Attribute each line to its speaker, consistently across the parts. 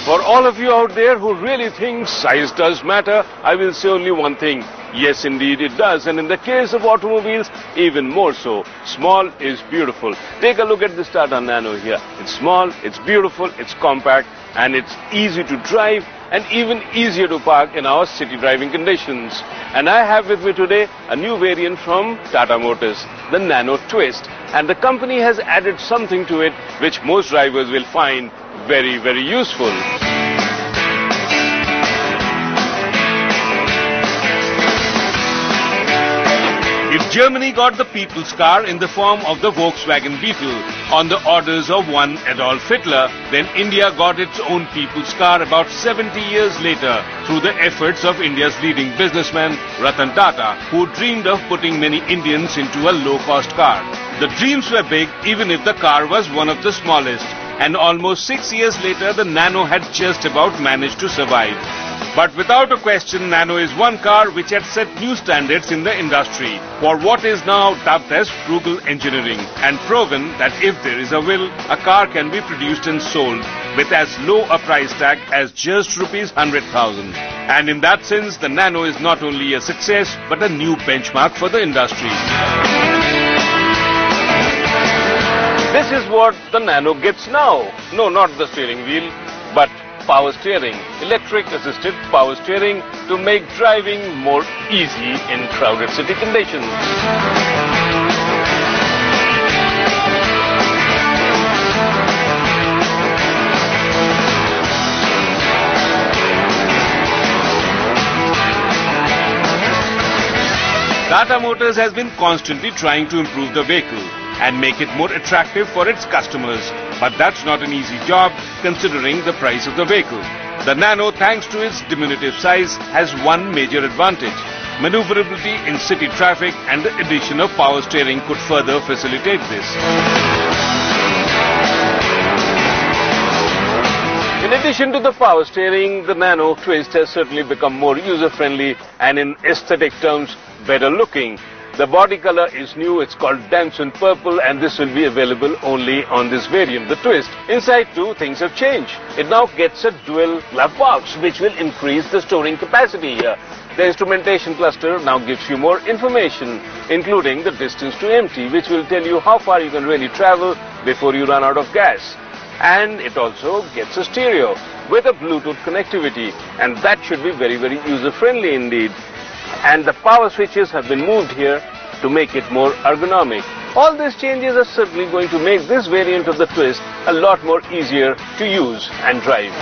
Speaker 1: For all of you out there who really think size does matter, I will say only one thing. Yes, indeed it does. And in the case of automobiles, even more so. Small is beautiful. Take a look at this Tata Nano here. It's small, it's beautiful, it's compact, and it's easy to drive and even easier to park in our city driving conditions. And I have with me today a new variant from Tata Motors, the Nano Twist. And the company has added something to it which most drivers will find very, very useful. If Germany got the people's car in the form of the Volkswagen Beetle on the orders of one Adolf Hitler, then India got its own people's car about 70 years later through the efforts of India's leading businessman Ratan Tata, who dreamed of putting many Indians into a low-cost car. The dreams were big even if the car was one of the smallest, and almost 6 years later the Nano had just about managed to survive. But without a question, Nano is one car which had set new standards in the industry for what is now dubbed as frugal engineering, and proven that if there is a will, a car can be produced and sold with as low a price tag as just rupees 100,000. And in that sense, the Nano is not only a success but a new benchmark for the industry. This is what the Nano gets now. No, not the steering wheel, but power steering, electric assisted power steering to make driving more easy in crowded city conditions. Tata Motors has been constantly trying to improve the vehicle and make it more attractive for its customers. But that's not an easy job considering the price of the vehicle. The Nano, thanks to its diminutive size, has one major advantage. Maneuverability in city traffic, and the addition of power steering could further facilitate this. In addition to the power steering, the Nano Twist has certainly become more user-friendly and in aesthetic terms better looking. The body color is new, it's called Damson Purple, and this will be available only on this variant, the Twist. Inside too, things have changed. It now gets a dual glove box, which will increase the storing capacity here. The instrumentation cluster now gives you more information, including the distance to empty, which will tell you how far you can really travel before you run out of gas. And it also gets a stereo with a Bluetooth connectivity, and that should be very, very user-friendly indeed. And the power switches have been moved here to make it more ergonomic. All these changes are certainly going to make this variant of the Twist a lot more easier to use and drive.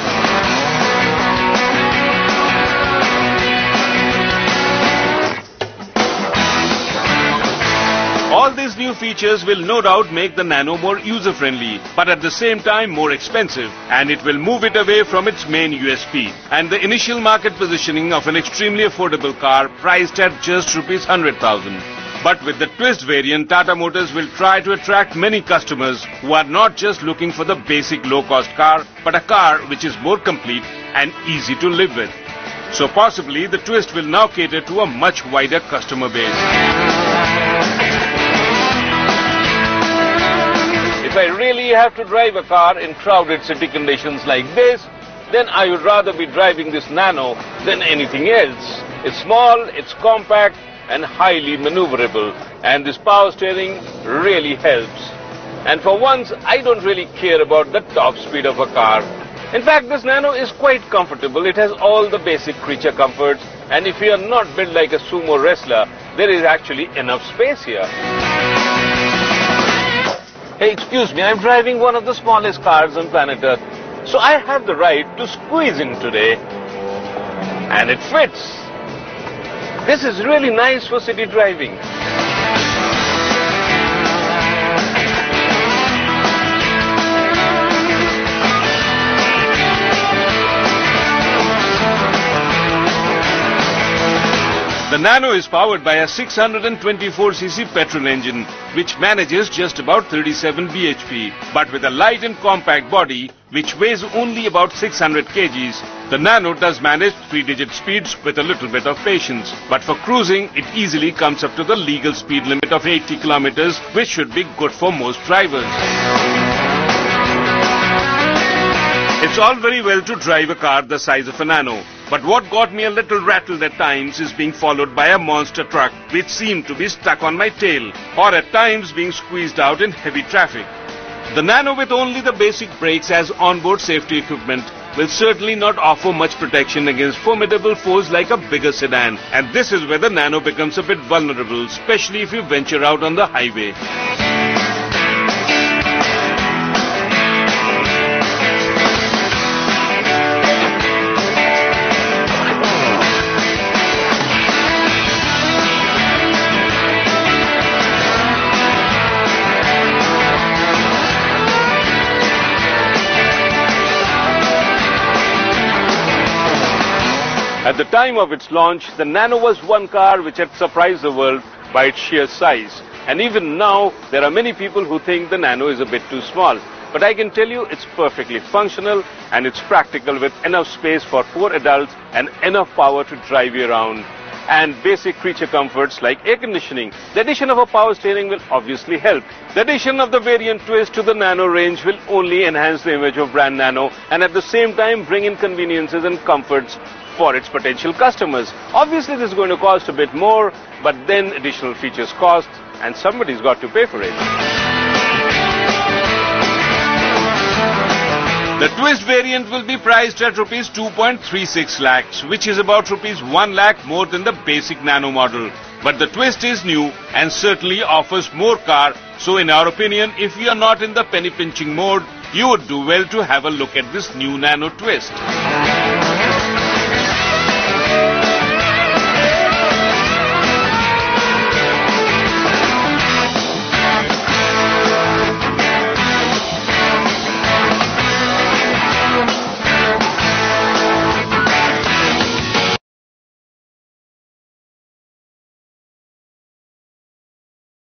Speaker 1: All these new features will no doubt make the Nano more user-friendly, but at the same time more expensive, and it will move it away from its main USP and the initial market positioning of an extremely affordable car priced at just rupees 100,000. But with the Twist variant, Tata Motors will try to attract many customers who are not just looking for the basic low-cost car, but a car which is more complete and easy to live with. So possibly the Twist will now cater to a much wider customer base. If I really have to drive a car in crowded city conditions like this, then I would rather be driving this Nano than anything else. It's small, it's compact, and highly maneuverable. And this power steering really helps. And for once, I don't really care about the top speed of a car. In fact, this Nano is quite comfortable. It has all the basic creature comforts. And if you are not built like a sumo wrestler, there is actually enough space here. Hey, excuse me, I'm driving one of the smallest cars on planet Earth, so I have the right to squeeze in today. And it fits. This is really nice for city driving. The Nano is powered by a 624cc petrol engine, which manages just about 37 bhp. But with a light and compact body, which weighs only about 600 kgs, the Nano does manage 3-digit speeds with a little bit of patience. But for cruising, it easily comes up to the legal speed limit of 80 kilometers, which should be good for most drivers. If It's all very well to drive a car the size of a Nano, but what got me a little rattled at times is being followed by a monster truck which seemed to be stuck on my tail, or at times being squeezed out in heavy traffic. The Nano, with only the basic brakes as onboard safety equipment, will certainly not offer much protection against formidable foes like a bigger sedan, and this is where the Nano becomes a bit vulnerable, especially if you venture out on the highway. At the time of its launch, the Nano was one car which had surprised the world by its sheer size. And even now, there are many people who think the Nano is a bit too small. But I can tell you it's perfectly functional and it's practical with enough space for 4 adults and enough power to drive you around. And basic creature comforts like air conditioning. The addition of a power steering will obviously help. The addition of the variant Twist to the Nano range will only enhance the image of brand Nano and at the same time bring in conveniences and comforts for its potential customers. Obviously this is going to cost a bit more, but then additional features cost and somebody's got to pay for it. The Twist variant will be priced at rupees 2.36 lakhs, which is about rupees 1 lakh more than the basic Nano model. But the Twist is new and certainly offers more car, so in our opinion, if you are not in the penny pinching mode, you would do well to have a look at this new Nano Twist.